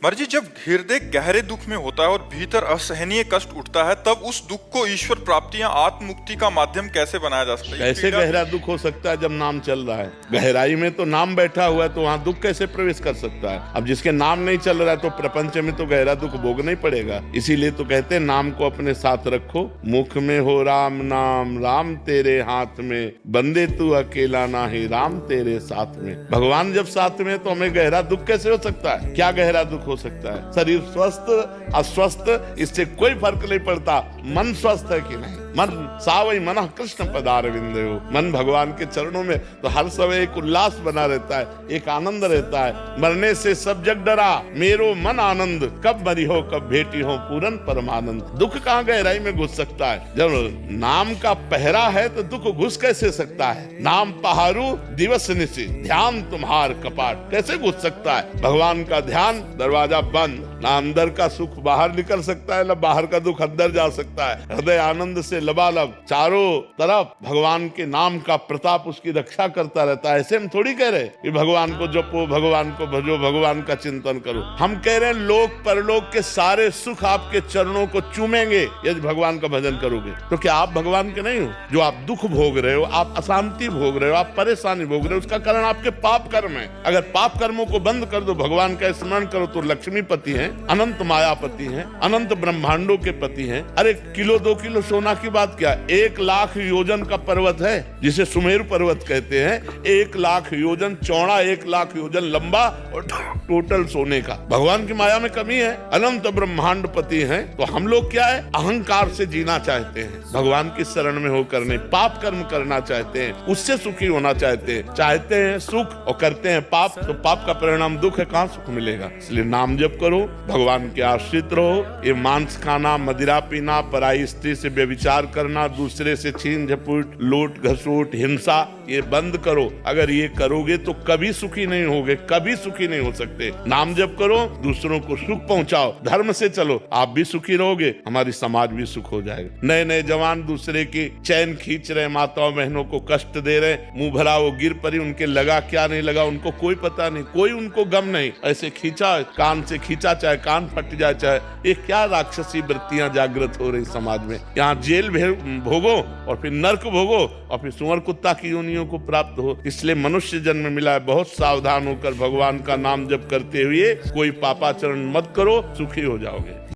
मर्जी, जब हृदय गहरे दुख में होता है और भीतर असहनीय कष्ट उठता है, तब उस दुख को ईश्वर प्राप्ति या आत्म मुक्ति का माध्यम कैसे बनाया जा सकता है? कैसे गहरा दुख हो सकता है जब नाम चल रहा है? गहराई में तो नाम बैठा हुआ है, तो वहां दुख कैसे प्रवेश कर सकता है? अब जिसके नाम नहीं चल रहा है तो प्रपंच में तो गहरा दुख भोगना ही पड़ेगा। इसीलिए तो कहते हैं नाम को अपने साथ रखो, मुख में हो राम नाम, राम तेरे हाथ में, बंदे तू अकेला ना ही, राम तेरे साथ में। भगवान जब साथ में तो हमें गहरा दुख कैसे हो सकता है? क्या गहरा दुख हो सकता है? शरीर स्वस्थ अस्वस्थ इससे कोई फर्क नहीं पड़ता, मन स्वस्थ है कि नहीं। मन सावई मन कृष्ण पदारविंद हो, मन भगवान के चरणों में तो हर समय एक उल्लास बना रहता है, एक आनंद रहता है। मरने से सब जग डरा, मेरो मन आनंद, कब मरी हो कब भेटी हो पूरन परमानंद। दुख कहाँ गहराई में घुस सकता है? जब नाम का पहरा है तो दुख घुस कैसे सकता है? नाम पहारू दिवस निशि, ध्यान तुम्हार कपाट, कैसे घुस सकता है? भगवान का ध्यान, दरवाजा बंद, ना अंदर का सुख बाहर निकल सकता है, ना बाहर का दुख अंदर जा सकता है। हृदय आनंद से लबालब, चारों तरफ भगवान के नाम का प्रताप उसकी रक्षा करता रहता है। ऐसे हम थोड़ी कह रहे कि भगवान को जपो, भगवान को भजो, भगवान का चिंतन करो। हम कह रहे हैं लोक परलोक के सारे सुख आपके चरणों को चूमेंगे यदि भगवान का भजन करोगे। तो क्या आप भगवान के नहीं हो? जो आप दुख भोग रहे हो, आप अशांति भोग रहे हो, आप परेशानी भोग रहे हो, उसका कारण आपके पाप कर्म है। अगर पाप कर्मों को बंद कर दो, भगवान का स्मरण करो, तो लक्ष्मीपति हैं, अनंत मायापति हैं, अनंत ब्रह्मांडों के पति हैं। अरे किलो 2 किलो सोना की बात क्या? 1 लाख योजन का पर्वत है जिसे सुमेरु पर्वत कहते हैं। 1 लाख योजन चौड़ा, 1 लाख योजन लंबा और टोटल सोने का। भगवान की माया में कमी है? अनंत ब्रह्मांड पति हैं। तो हम लोग क्या है, अहंकार से जीना चाहते हैं, भगवान की शरण में होकर नहीं, पाप कर्म करना चाहते हैं, उससे सुखी होना चाहते हैं सुख और करते हैं पाप, तो पाप का परिणाम दुख है, कहाँ सुख मिलेगा? इसलिए नाम जप करो, भगवान के आश्रित रहो। ये मांस खाना, मदिरा पीना, पराई स्त्री से व्यभिचार करना, दूसरे से छीन झपट, लूट घसूट, हिंसा, ये बंद करो। अगर ये करोगे तो कभी सुखी नहीं होगे, कभी सुखी नहीं हो सकते। नाम जप करो, दूसरों को सुख पहुंचाओ, धर्म से चलो, आप भी सुखी रहोगे, हमारी समाज भी सुख हो जाएगा। नए नए जवान दूसरे की चैन खींच रहे, माताओं बहनों को कष्ट दे रहे, मुंह भरा वो गिर पड़ी, उनके लगा क्या नहीं लगा उनको कोई पता नहीं, कोई उनको गम नहीं। ऐसे खींचा, कान से खींचा, चाहे कान फट जाए, चाहे ये क्या राक्षसी वृत्तियां जागृत हो रही समाज में। यहाँ जेल भोगो और फिर नर्क भोगो और फिर सुअर कुत्ता की योनियों को प्राप्त हो। इसलिए मनुष्य जन्म मिला है, बहुत सावधान होकर भगवान का नाम जप करते हुए कोई पापाचरण मत करो, सुखी हो जाओगे।